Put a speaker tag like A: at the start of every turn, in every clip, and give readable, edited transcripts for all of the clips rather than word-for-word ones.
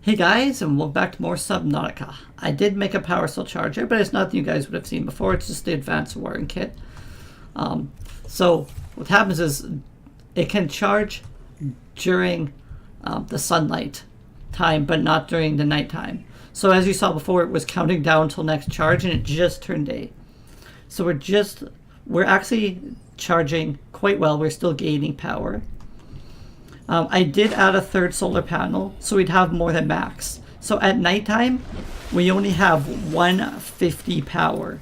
A: Hey guys, and welcome back to more Subnautica. I did make a power cell charger, but it's nothing you guys would have seen before. It's just the advanced wiring kit. So what happens is it can charge during the sunlight time, but not during the nighttime. So as you saw before, it was counting down till next charge, and it just turned day. So we're actually charging quite well. We're still gaining power. I did add a third solar panel, so we'd have more than max. So at nighttime, we only have 150 power.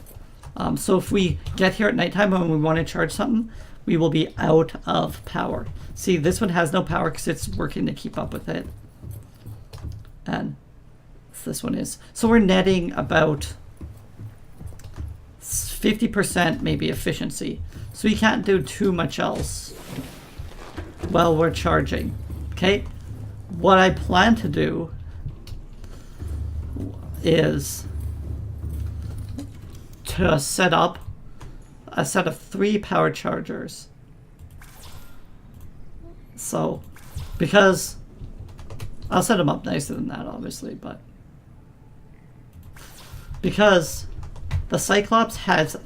A: So if we get here at nighttime when we want to charge something, we will be out of power. See, this one has no power because it's working to keep up with it. And this one is. So we're netting about 50% maybe efficiency. So we can't do too much else while we're charging. Okay, what I plan to do is to set up a set of 3 power chargers. So because I'll set them up nicer than that obviously, but because the Cyclops has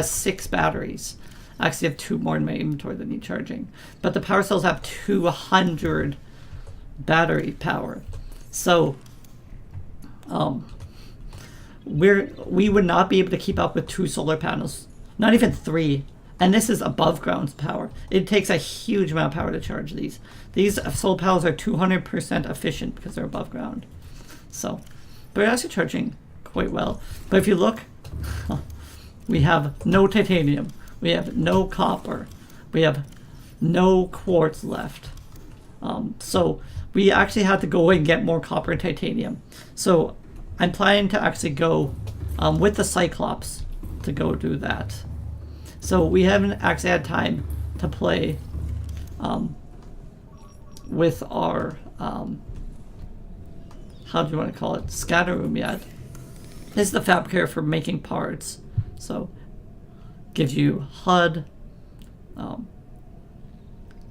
A: 6 batteries. I actually have 2 more in my inventory that need charging. But the power cells have 200 battery power. So we would not be able to keep up with 2 solar panels. Not even 3. And this is above ground power. It takes a huge amount of power to charge these. These solar panels are 200% efficient because they're above ground. So, but we're actually charging quite well. But if you look, we have no titanium. We have no copper. We have no quartz left. So we actually had to go and get more copper and titanium. So I'm planning to actually go with the Cyclops to go do that. So we haven't actually had time to play with our, how do you want to call it, scatter room yet. This is the fabricator for making parts. So gives you HUD,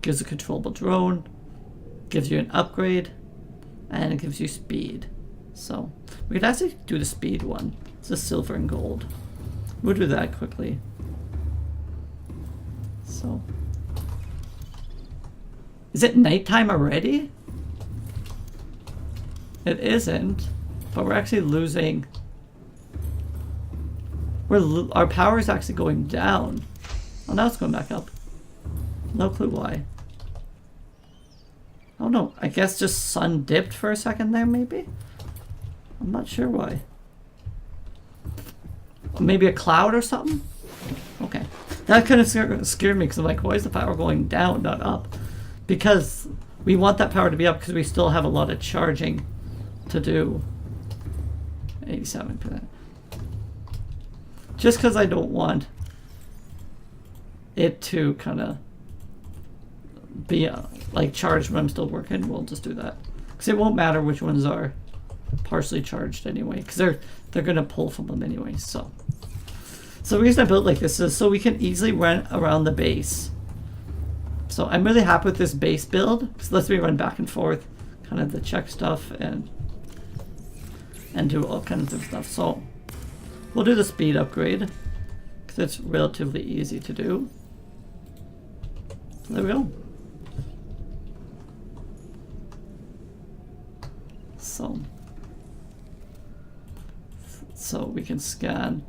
A: gives a controllable drone, gives you an upgrade, and it gives you speed. So we could actually do the speed one. It's a silver and gold. We'll do that quickly. So is it nighttime already? It isn't, but we're actually losing. Our power is actually going down. Oh, now it's going back up. No clue why. Oh no, I guess just sun dipped for a second there, maybe? I'm not sure why. Maybe a cloud or something? Okay. That kind of scared me because I'm like, why is the power going down, not up? Because we want that power to be up because we still have a lot of charging to do. 87%. Just because I don't want it to kind of be like charged when I'm still working, we'll just do that. Because it won't matter which ones are partially charged anyway, because they're going to pull from them anyway. So the reason I built like this is so we can easily run around the base. So I'm really happy with this base build, because it lets me run back and forth, kind of to check stuff and do all kinds of stuff. So we'll do the speed upgrade because it's relatively easy to do. There we go. So we can scan.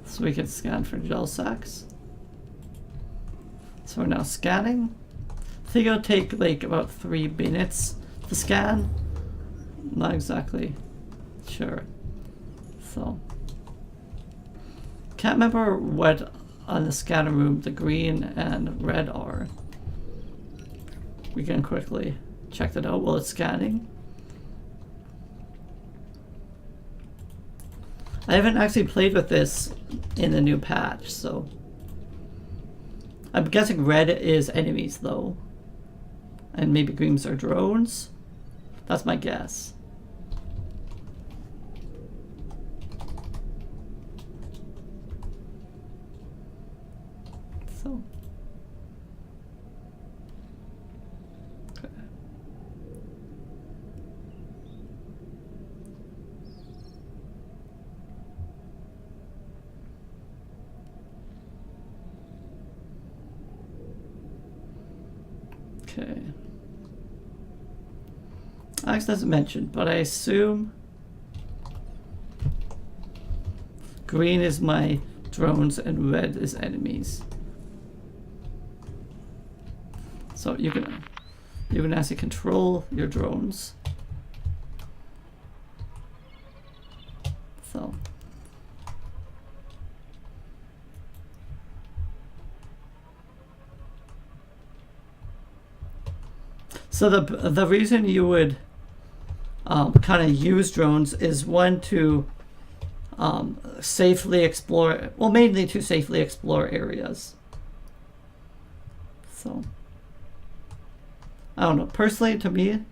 A: So we can scan for gel sacks. So we're now scanning. I think it'll take like about 3 minutes to scan. Not exactly sure. So can't remember what on the scanner room the green and red are. We can quickly check that out while it's scanning. I haven't actually played with this in the new patch, so I'm guessing red is enemies though, and maybe greens are drones. That's my guess. So Okay. Alex doesn't mention, but I assume green is my drones and red is enemies. So you can actually control your drones. So the reason you would kind of use drones is one to safely explore, well, mainly to safely explore areas. So I don't know, personally to me,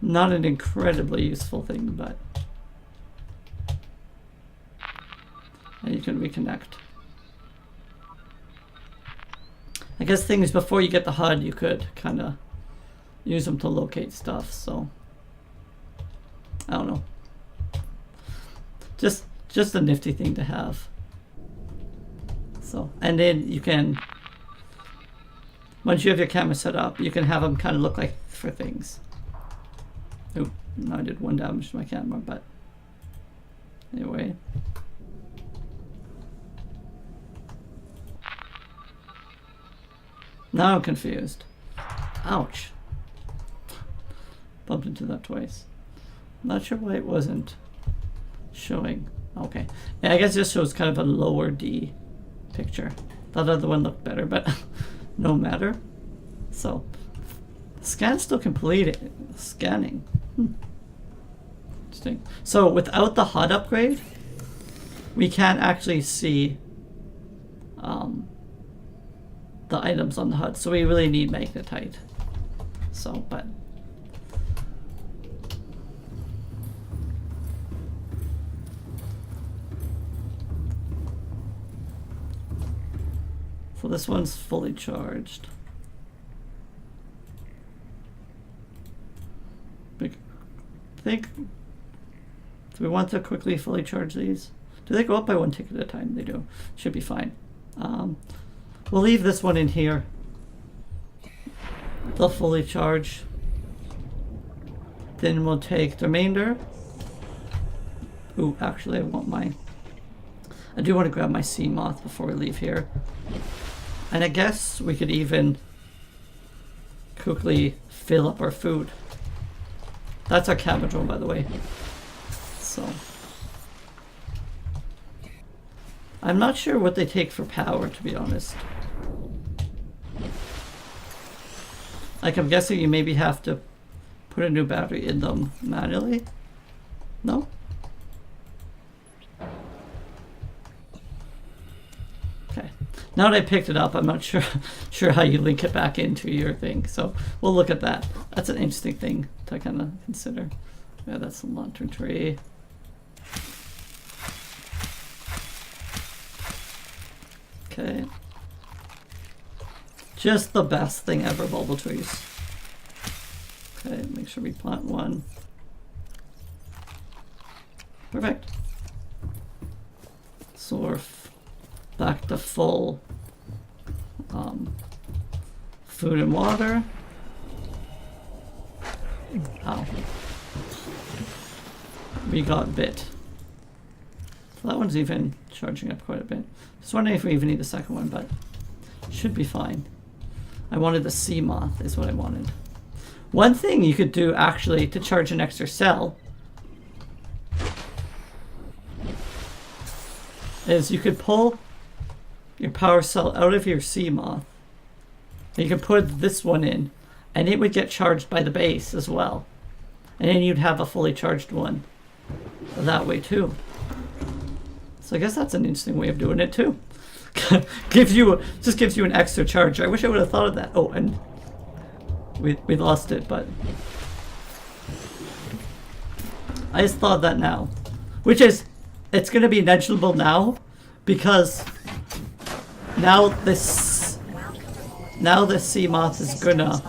A: not an incredibly useful thing, but and you can reconnect. I guess things before you get the HUD, you could kind of use them to locate stuff, so I don't know. Just a nifty thing to have. So, and then you can, once you have your camera set up, you can have them kind of look like for things. Oh, I did 1 damage to my camera, but anyway. Now I'm confused. Ouch. Bumped into that twice. Not sure why it wasn't showing. Okay. Yeah, I guess this shows kind of a lower D picture. That other one looked better, but no matter. So, scan still completed. Scanning. Interesting. So, without the HUD upgrade, we can't actually see the items on the HUD, so we really need magnetite. So, but so this one's fully charged. I think, do we want to quickly fully charge these? Do they go up by 1 tick at a time? They do. Should be fine. We'll leave this one in here. They'll fully charge. Then we'll take the remainder. Ooh, actually I do want to grab my sea moth before we leave here. And I guess we could even quickly fill up our food. That's our cabin drone, by the way. So I'm not sure what they take for power, to be honest. Like, I'm guessing you maybe have to put a new battery in them manually? No? Okay. Now that I picked it up, I'm not sure how you link it back into your thing, so we'll look at that. That's an interesting thing to kind of consider. Yeah, that's the lantern tree. Okay. Just the best thing ever, bulble trees. Okay, make sure we plant one. Perfect. So we're back to full food and water. Ow. We got bit. So that one's even charging up quite a bit. Just wondering if we even need the second one, but should be fine. I wanted the sea moth is what I wanted. One thing you could do actually to charge an extra cell is you could pull your power cell out of your sea moth. And you could put this one in and it would get charged by the base as well. And then you'd have a fully charged one that way too. So I guess that's an interesting way of doing it too. Just gives you an extra charger. I wish I would have thought of that. Oh, and we lost it, but I just thought of that now. Which is, it's going to be negligible now because Now this sea moth is gonna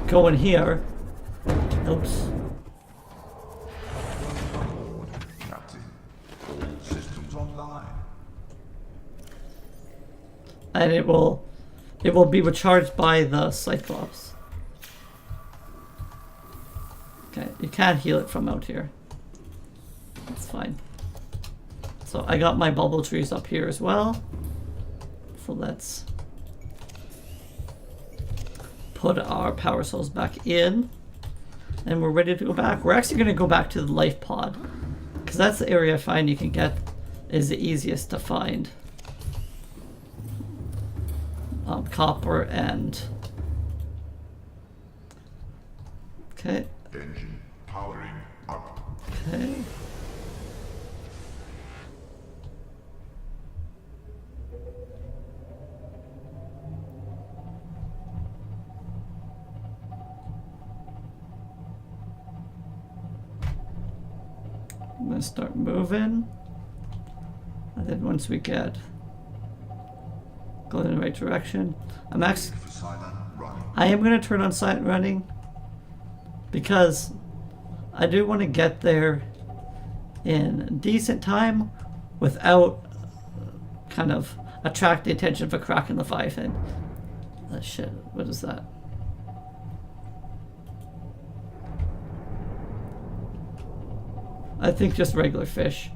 A: go in here. Oops.
B: Captain, all systems online.
A: And it will be recharged by the Cyclops. Okay, you can't heal it from out here. That's fine. So I got my bubble trees up here as well. So let's put our power cells back in. And we're ready to go back. We're actually going to go back to the life pod, because that's the area I find you can get is the easiest to find. Copper and... Okay.
B: Engine powering up.
A: Okay. I'm gonna start moving, and then once we get going in the right direction, I am gonna turn on silent running because I do want to get there in decent time without kind of attract the attention of a crack in the Leviathan. Shit, what is that? I think just regular fish.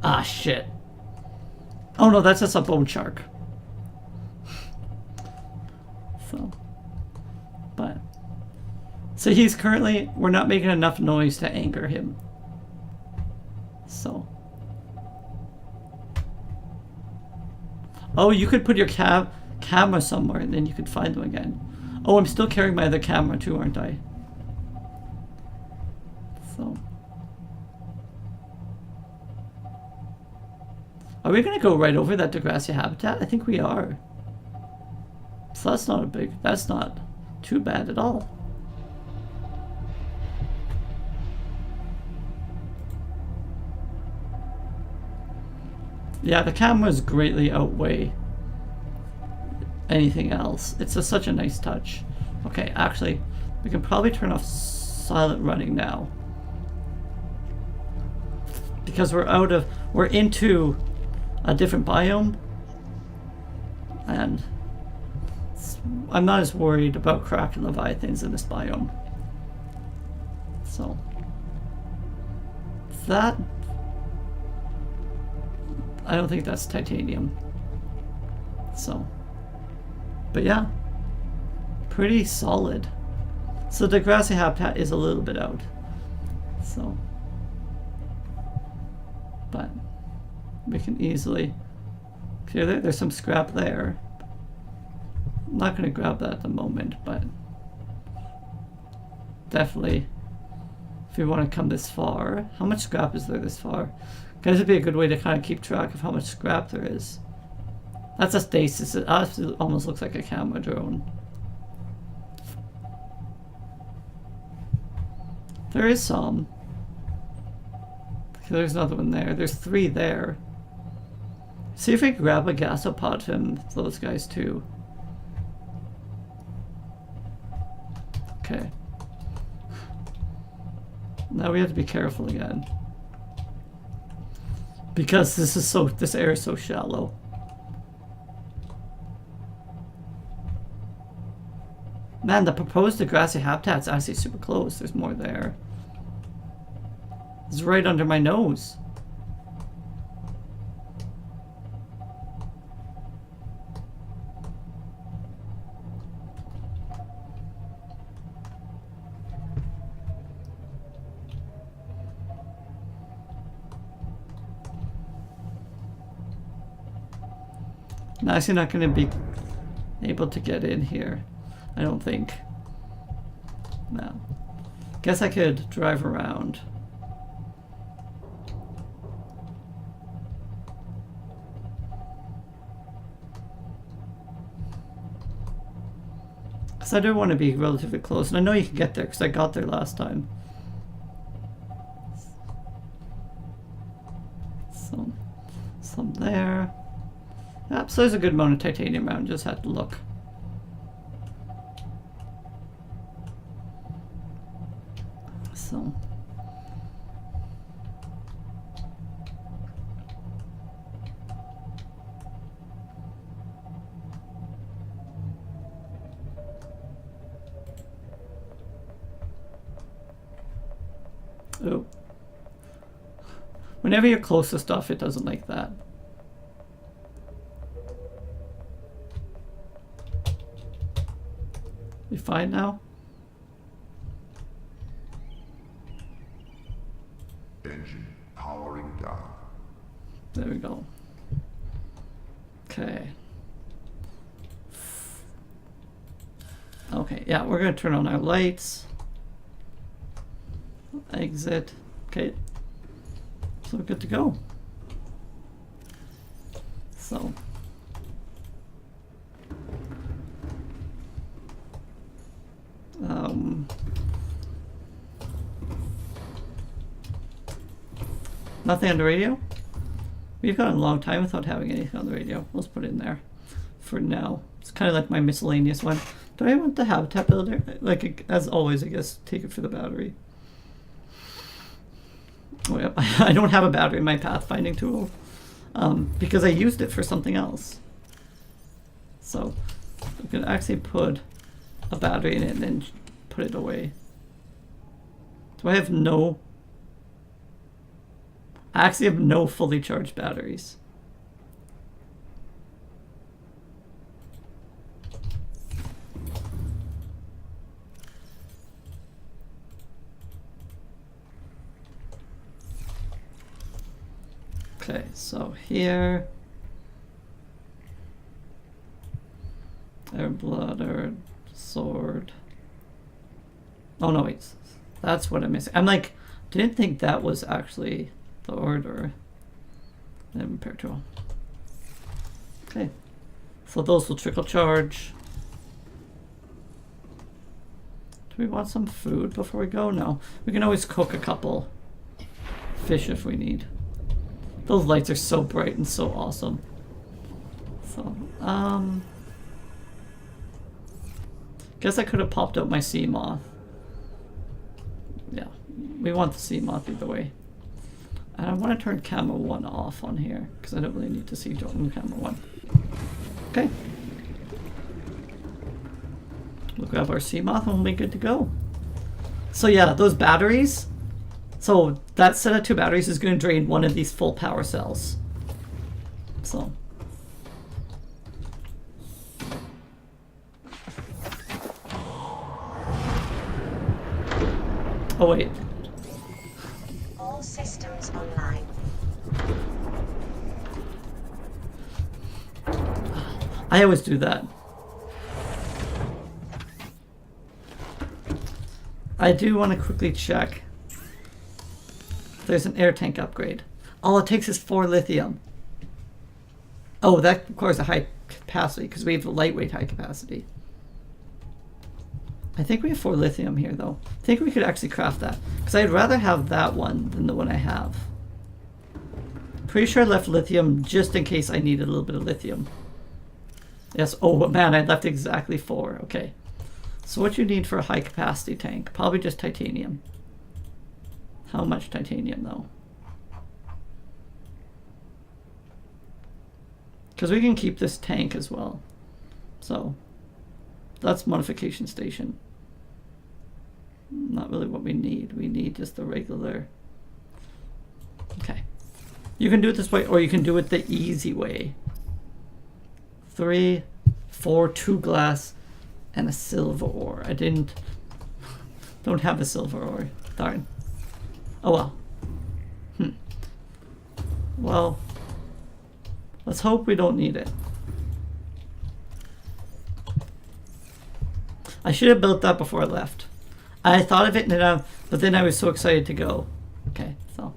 A: Ah, shit. Oh no, that's just a bone shark. So he's currently, we're not making enough noise to anger him. So. Oh, you could put your camera somewhere and then you could find them again. Oh, I'm still carrying my other camera too, aren't I? So. Are we gonna go right over that Degrassi habitat? I think we are. So that's not too bad at all. Yeah, the cameras greatly outweigh anything else. It's just such a nice touch. Okay, actually, we can probably turn off silent running now. Because we're into a different biome. And I'm not as worried about cracking leviathans in this biome. So, that... I don't think that's titanium. So, but yeah, pretty solid. So the Degrassi habitat is a little bit out. So, but we can easily clear there. There's some scrap there. I'm not going to grab that at the moment, but definitely if you want to come this far. How much scrap is there this far? Guys, it'd be a good way to kind of keep track of how much scrap there is. That's a stasis. It almost looks like a camera drone. There is some. Okay, there's another one there. There's 3 there. See if we can grab a gasopod from those guys too. Okay. Now we have to be careful again. Because this area is so shallow. Man, the proposed Degrassi habitat's actually super close. There's more there. It's right under my nose. I'm actually not going to be able to get in here, I don't think. No. Guess I could drive around. Because I do want to be relatively close, and I know you can get there because I got there last time. Some there. Yep, so there's a good amount of titanium around, just had to look. So. Oh. Whenever you're close to stuff, it doesn't like that. You fine now?
B: Engine powering down.
A: There we go. Okay. Okay, yeah, we're gonna turn on our lights. Exit. Okay. So we're good to go. So. Nothing on the radio? We've gone a long time without having anything on the radio. Let's put it in there for now. It's kind of like my miscellaneous one. Do I want the habitat builder? Like, as always, I guess, take it for the battery. Oh, yep. I don't have a battery in my pathfinding tool because I used it for something else. So I'm going to actually put a battery in it and then put it away. Do I have no... I actually have no fully charged batteries. Okay, so here, air blood, sword. Oh no, wait, that's what I'm missing. I'm like, didn't think that was actually the order. Then repair tool. Okay, so those will trickle charge. Do we want some food before we go? No, we can always cook a couple fish if we need. Those lights are so bright and so awesome. So, guess I could have popped out my sea moth. Yeah, we want the sea moth either way. And I want to turn camera 1 off on here because I don't really need to see on camera 1. Okay. We'll grab our sea moth and we'll be good to go. So yeah, those batteries. So that set of 2 batteries is going to drain one of these full power cells. So. Oh wait.
C: All systems online.
A: I always do that. I do want to quickly check. There's an air tank upgrade. All it takes is 4 lithium. Oh, that requires a high capacity because we have a lightweight high capacity. I think we have 4 lithium here though. I think we could actually craft that because I'd rather have that one than the one I have. Pretty sure I left lithium just in case I needed a little bit of lithium. Yes, oh man, I left exactly 4. Okay. So what you need for a high capacity tank? Probably just titanium. How much titanium though? Because we can keep this tank as well. So that's modification station. Not really what we need. We need just the regular. Okay. You can do it this way or you can do it the easy way. 3, 4, 2 glass, and a silver ore. I don't have a silver ore. Darn. Oh well. Well, let's hope we don't need it. I should have built that before I left. I thought of it, but then I was so excited to go. Okay, so.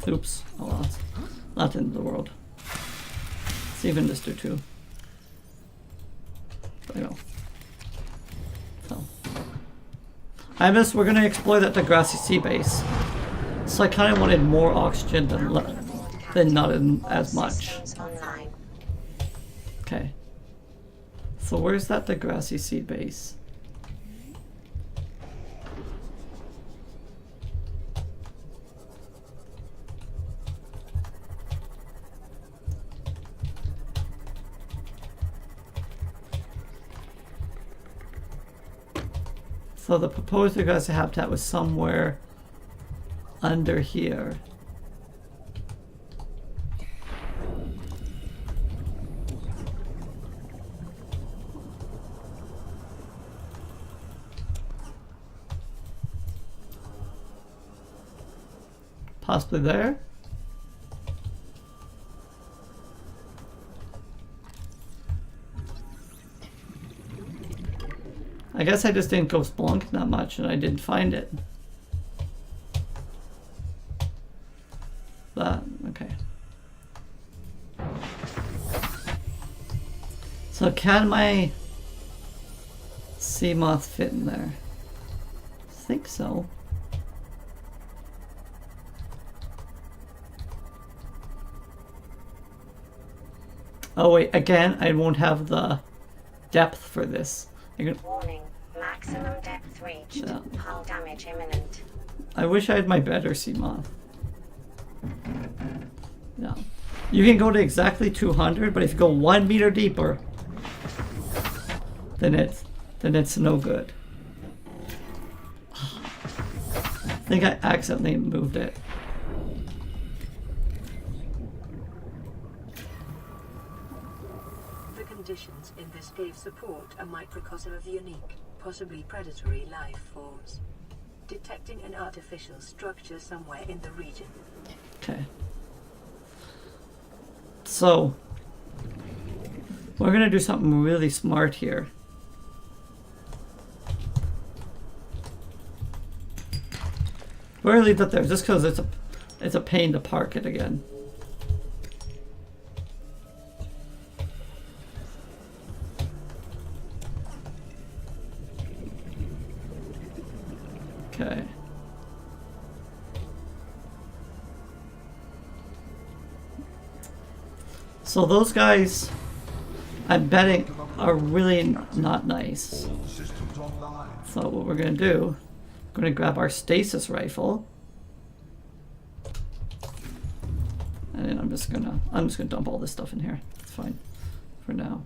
A: Oops. Oh well, that's not the end of the world. Save Industry too. Do I you know. So we're gonna explore that grassy sea base. So I kind of wanted more oxygen than not as much. Okay. So where's that grassy sea base? So the proposed grassy habitat was somewhere under here. Possibly there? I guess I just didn't go spelunking that much and I didn't find it. But, okay. So can my sea moth fit in there? I think so. Oh wait, again, I won't have the depth for this.
C: Warning, maximum depth reached.
A: Yeah.
C: Hull damage imminent.
A: I wish I had my better sea moth. Yeah. You can go to exactly 200, but if you go 1 meter deeper, then it's no good. I think I accidentally moved it.
D: The conditions in this cave support a microcosm of unique, possibly predatory life forms. Detecting an artificial structure somewhere in the region.
A: Okay. So, we're gonna do something really smart here. We're gonna leave that there just because it's a pain to park it again. Okay. So those guys, I'm betting, are really not nice. So what we're gonna do, we're gonna grab our stasis rifle, and then I'm just gonna dump all this stuff in here. It's fine for now.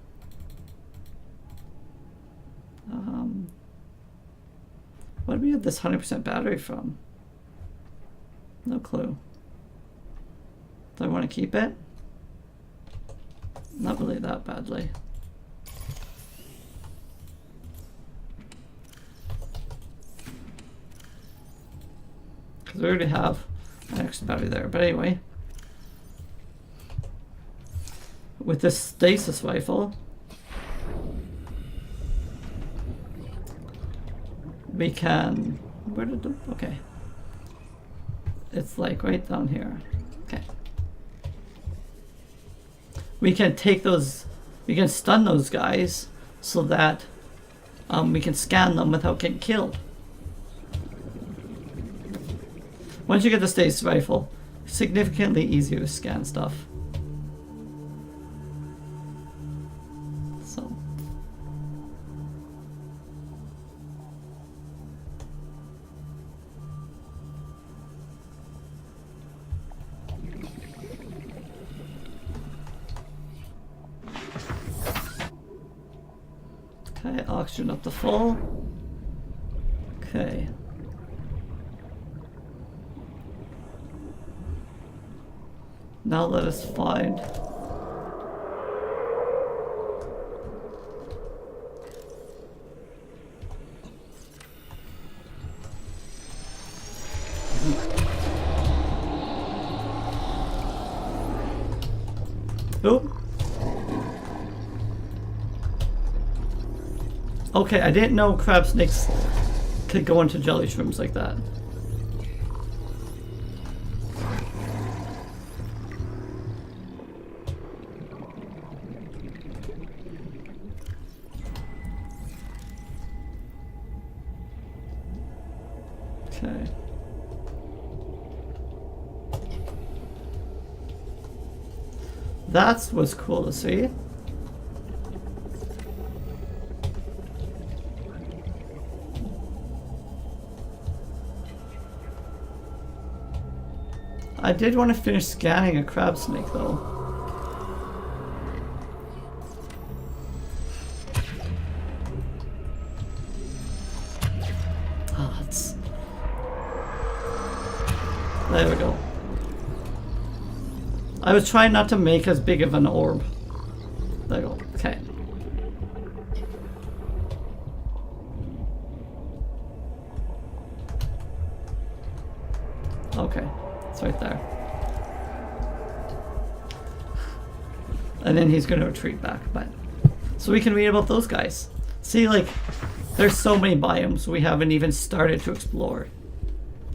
A: What do we have this 100% battery from? No clue. Do I want to keep it? Not really that badly. Because we already have an extra battery there. But anyway, with this stasis rifle, we can, where did the, okay. It's like right down here. Okay. We can take those, we can stun those guys so that we can scan them without getting killed. Once you get the stasis rifle, significantly easier to scan stuff. So. Okay, oxygen up to full. Okay. Now let us find. Oop. Okay, I didn't know crab snakes could go into jellyshrooms like that. Okay. That was cool to see. I did want to finish scanning a crab snake though. Ah, it's... There we go. I was trying not to make as big of an orb. There we go. Okay. Okay. It's right there. And then he's going to retreat back. But so we can read about those guys. See, like, there's so many biomes we haven't even started to explore.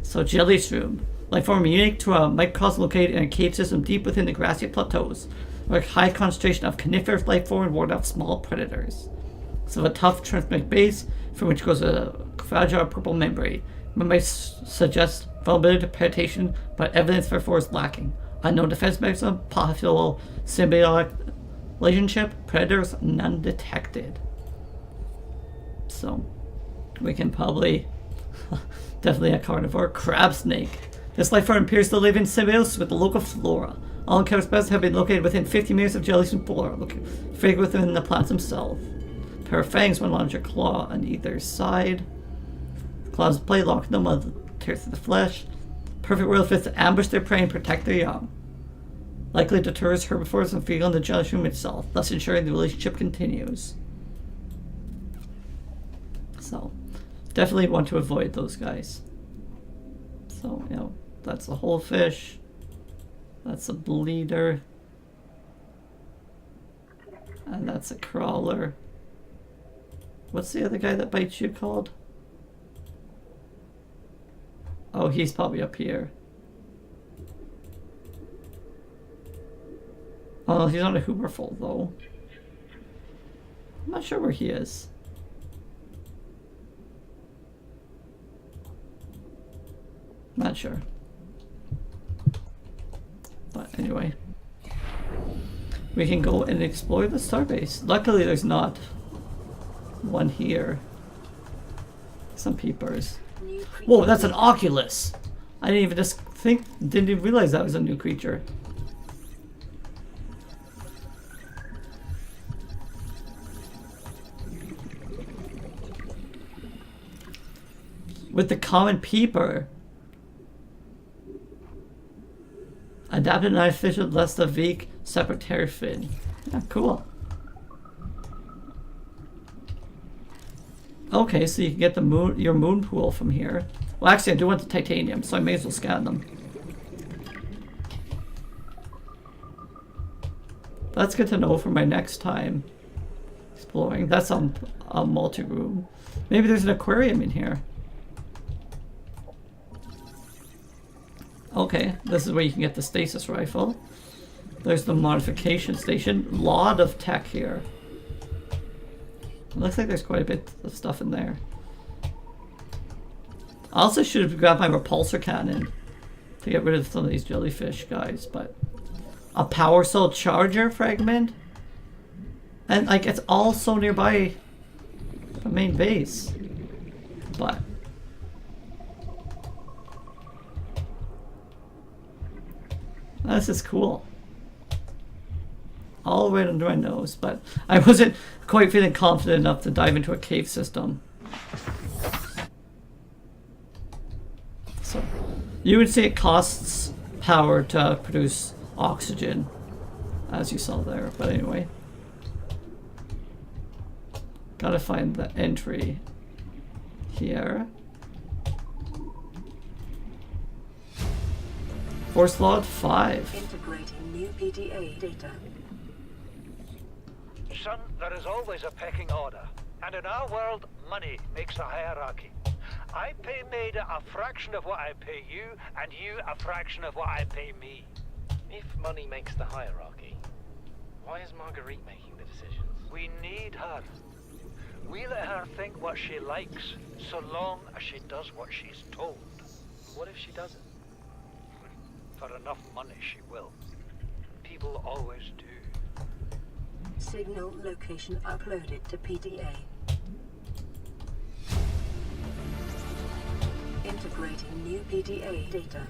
A: So Jellyshroom. Life form unique to a microcosm located in a cave system deep within the grassy plateaus, where a high concentration of coniferous life form ward off small predators. So a tough transmitted base from which goes a fragile purple membrane. Membrane suggests vulnerability to predation, but evidence therefore is lacking. Unknown defense mechanism, possible symbiotic relationship, predators none detected. So we can probably definitely a carnivore crab snake. This life form appears to live in symbiosis with the local flora. All encountered species have been located within 50 meters of Jellyshroom flora, figured within the plants themselves. A pair of fangs, one larger claw on either side. Claws of play lock them while tear through the flesh. Perfect world fits to ambush their prey and protect their young. Likely deters herbivores from feeding on the Jellyshroom itself, thus ensuring the relationship continues. So, definitely want to avoid those guys. So, you know, that's a whole fish. That's a bleeder. And that's a crawler. What's the other guy that bites you called? Oh, he's probably up here. Oh, he's on a hooverful though. I'm not sure where he is. Not sure. But anyway. We can go and explore the starbase. Luckily there's not one here. Some peepers. Whoa, that's an oculus! I didn't even didn't even realize that was a new creature. With the common peeper. Adapted and artificial less the Veek separate fin. Yeah, cool. Okay, so you can get the moon, your moon pool from here. Well, actually, I do want the titanium, so I may as well scan them. That's good to know for my next time exploring. That's a multi-room. Maybe there's an aquarium in here. Okay, this is where you can get the stasis rifle. There's the modification station. Lot of tech here. It looks like there's quite a bit of stuff in there. I also should have grabbed my repulsor cannon to get rid of some of these jellyfish guys, but a power cell charger fragment? And like it's all so nearby the main base. But this is cool. All right under my nose, but I wasn't quite feeling confident enough to dive into a cave system. So, you would say it costs power to produce oxygen, as you saw there, but anyway. Gotta find the entry here. Force Log 5.
D: Integrating new PTA data.
E: Son, there is always a pecking order. And in our world, money makes a hierarchy. I pay Maida a fraction of what I pay you, and you a fraction of what I pay me.
F: If money makes the hierarchy, why is Marguerite making the decisions?
E: We need her. We let her think what she likes, so long as she does what she's told.
F: What if she doesn't?
E: For enough money, she will. People always do.
D: Signal location uploaded to PDA. Integrating new PDA data.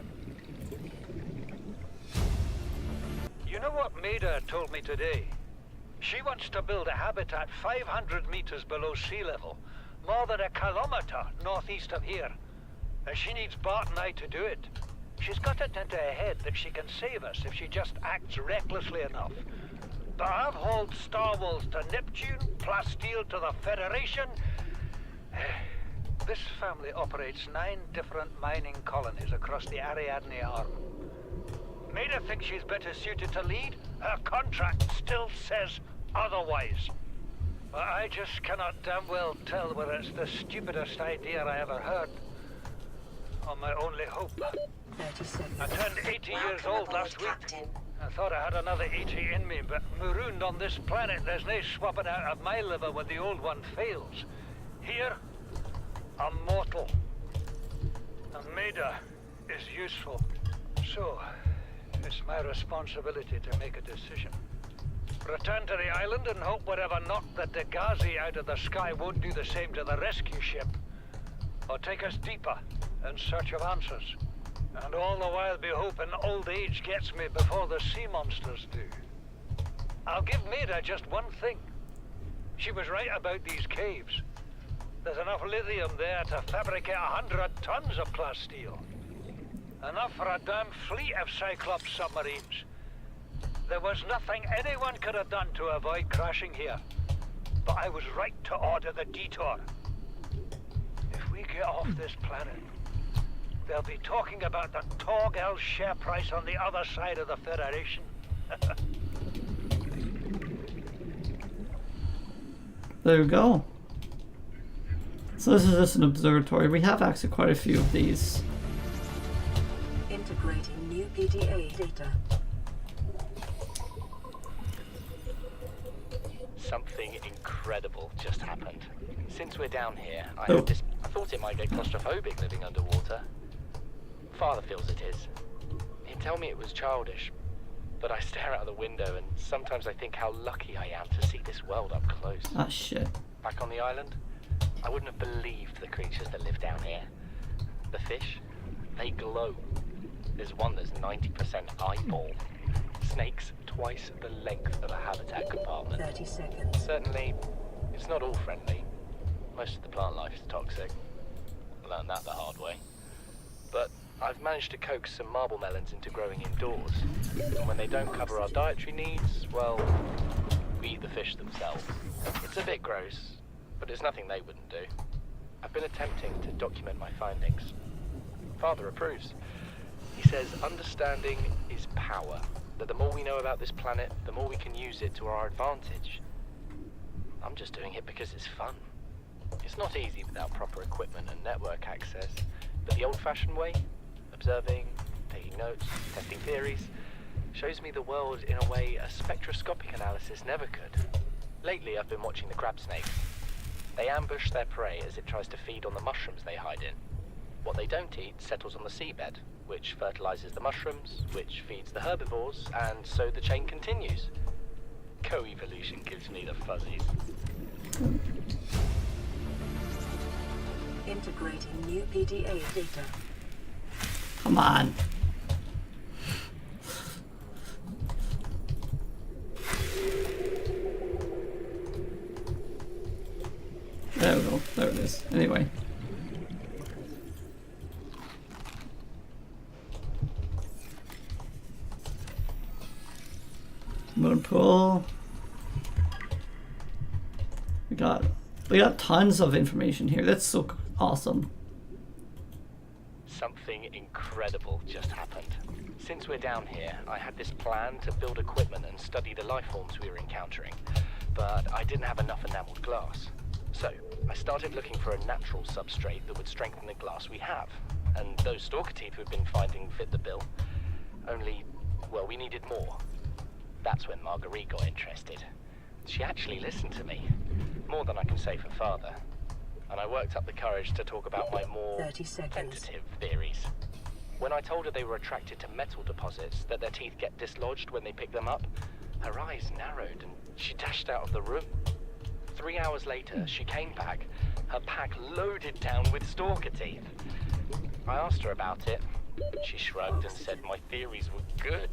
E: You know what Maida told me today? She wants to build a habitat 500 meters below sea level, more than a kilometer northeast of here. And she needs Bart and I to do it. She's got it into her head that she can save us if she just acts recklessly enough. But I've hauled Star Wars to Neptune, Plasteel to the Federation. This family operates 9 different mining colonies across the Ariadne Arm. Maida thinks she's better suited to lead. Her contract still says otherwise. But I just cannot damn well tell whether it's the stupidest idea I ever heard, or my only hope.
D: 30 seconds.
E: I turned 80 years
C: Welcome
E: old
C: aboard,
E: last week.
C: Captain.
E: I thought I had another 80 in me, but marooned on this planet, there's no swapping out of my liver when the old one fails. Here, I'm mortal. And Maida is useful. So, it's my responsibility to make a decision. Return to the island and hope whatever knocked the Degazi out of the sky won't do the same to the rescue ship. Or take us deeper in search of answers. And all the while be hoping old age gets me before the sea monsters do. I'll give Maida just one thing. She was right about these caves. There's enough lithium there to fabricate 100 tons of plasteel. Enough for a damn fleet of Cyclops submarines. There was nothing anyone could have done to avoid crashing here. But I was right to order the detour. If we get off this planet, they'll be talking about the Torgal share price on the other side of the Federation.
A: There we go. So this is just an observatory. We have actually quite a few of these.
D: Integrating new PDA data.
F: Something incredible just happened. Since we're down here, I
A: Oh.
F: have this. I thought it might get claustrophobic living underwater. Father feels it is. He'd tell me it was childish, but I stare out the window and sometimes I think how lucky I am to see this world up close.
A: Ah, shit.
F: Back on the island, I wouldn't have believed the creatures that live down here. The fish, they glow. There's one that's 90% eyeball. Snakes twice the length of a habitat compartment.
D: 30 seconds.
F: Certainly, it's not all friendly. Most of the plant life is toxic. I learned that the hard way. But I've managed to coax some marble melons into growing indoors. And when they don't cover our dietary needs, well, we eat the fish themselves. It's a bit gross, but it's nothing they wouldn't do. I've been attempting to document my findings. Father approves. He says understanding is power. That the more we know about this planet, the more we can use it to our advantage. I'm just doing it because it's fun. It's not easy without proper equipment and network access, but the old-fashioned way, observing, taking notes, testing theories, shows me the world in a way a spectroscopic analysis never could. Lately, I've been watching the crab snakes. They ambush their prey as it tries to feed on the mushrooms they hide in. What they don't eat settles on the seabed, which fertilizes the mushrooms, which feeds the herbivores, and so the chain continues. Co-evolution gives me the fuzzies.
D: Integrating new PDA data.
A: Come on. There we go. There it is. Anyway. Moon pool. We got tons of information here. That's so awesome.
F: Something incredible just happened. Since we're down here, I had this plan to build equipment and study the life forms we were encountering, but I didn't have enough enameled glass. So, I started looking for a natural substrate that would strengthen the glass we have, and those stalker teeth we've been finding fit the bill. Only, well, we needed more. That's when Marguerite got interested. She actually listened to me, more than I can say for Father. And I worked up the courage to talk about my more
D: 30 seconds.
F: tentative theories. When I told her they were attracted to metal deposits, that their teeth get dislodged when they pick them up, her eyes narrowed and she dashed out of the room. 3 hours later, she came back, her pack loaded down with stalker teeth. I asked her about it. She shrugged and said my theories were good.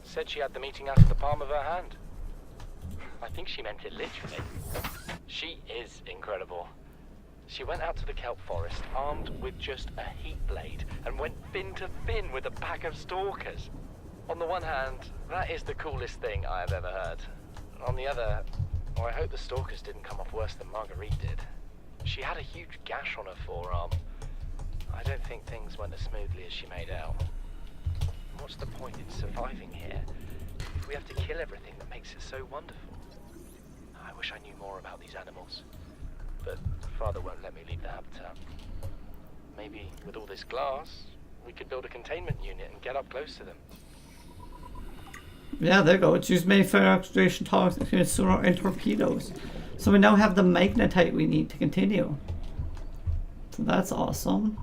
F: Said she had the meeting out of the palm of her hand. I think she meant it literally. She is incredible. She went out to the kelp forest armed with just a heat blade and went fin to fin with a pack of stalkers. On the one hand, that is the coolest thing I have ever heard. On the other, I hope the stalkers didn't come off worse than Marguerite did. She had a huge gash on her forearm. I don't think things went as smoothly as she made out. What's the point in surviving here if we have to kill everything that makes it so wonderful? I wish I knew more about these animals, but Father won't let me leave the habitat. Maybe with all this glass, we could build a containment unit and get up close to them.
A: Yeah, there you go. It's used mainly for exploration toxic and sonar and torpedoes. So we now have the magnetite we need to continue. So that's awesome.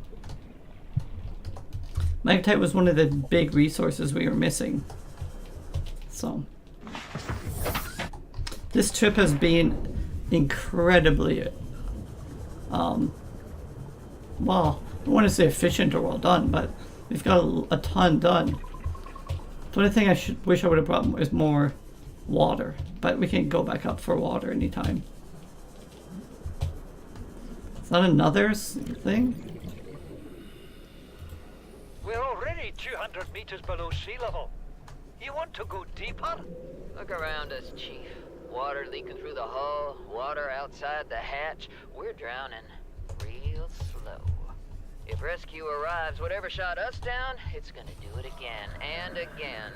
A: Magnetite was one of the big resources we were missing. So this trip has been incredibly well, I don't want to say efficient or well done, but we've got a ton done. The only thing I wish I would have brought is more water, but we can go back up for water anytime. Is that another thing?
E: We're already 200 meters below sea level. You want to go deeper?
G: Look around us, Chief. Water leaking through the hull, water outside the hatch. We're drowning real slow. If rescue arrives, whatever shot us down, it's gonna do it again and again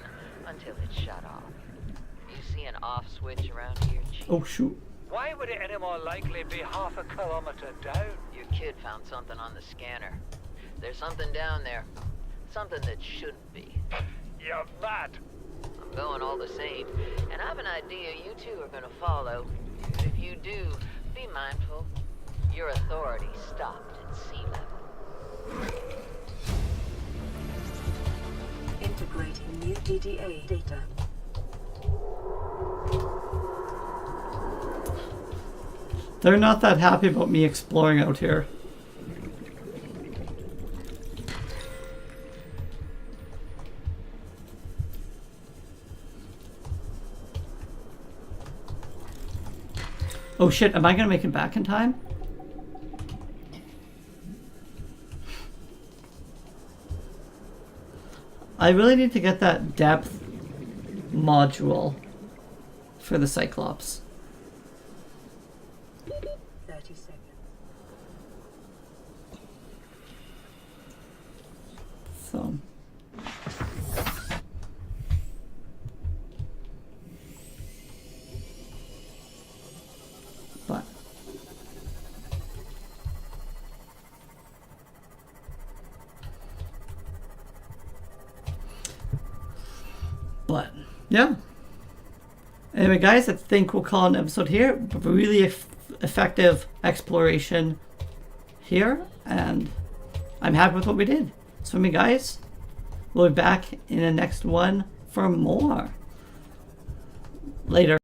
G: until it's shut off. You see an off switch around here, Chief?
A: Oh shoot.
E: Why would it any more likely be half a kilometer down?
G: Your kid found something on the scanner. There's something down there. Something that shouldn't be.
E: You're mad.
G: I'm going all the same, and I have an idea you two are gonna follow. If you do, be mindful. Your authority stopped at sea level.
D: Integrating new DDA data.
A: They're not that happy about me exploring out here. Oh shit, am I gonna make it back in time? I really need to get that depth module for the Cyclops.
D: 30 seconds.
A: So. But yeah. Anyway, guys, I think we'll call an episode here. Really effective exploration here, and I'm happy with what we did. So, guys, we'll be back in the next one for more. Later.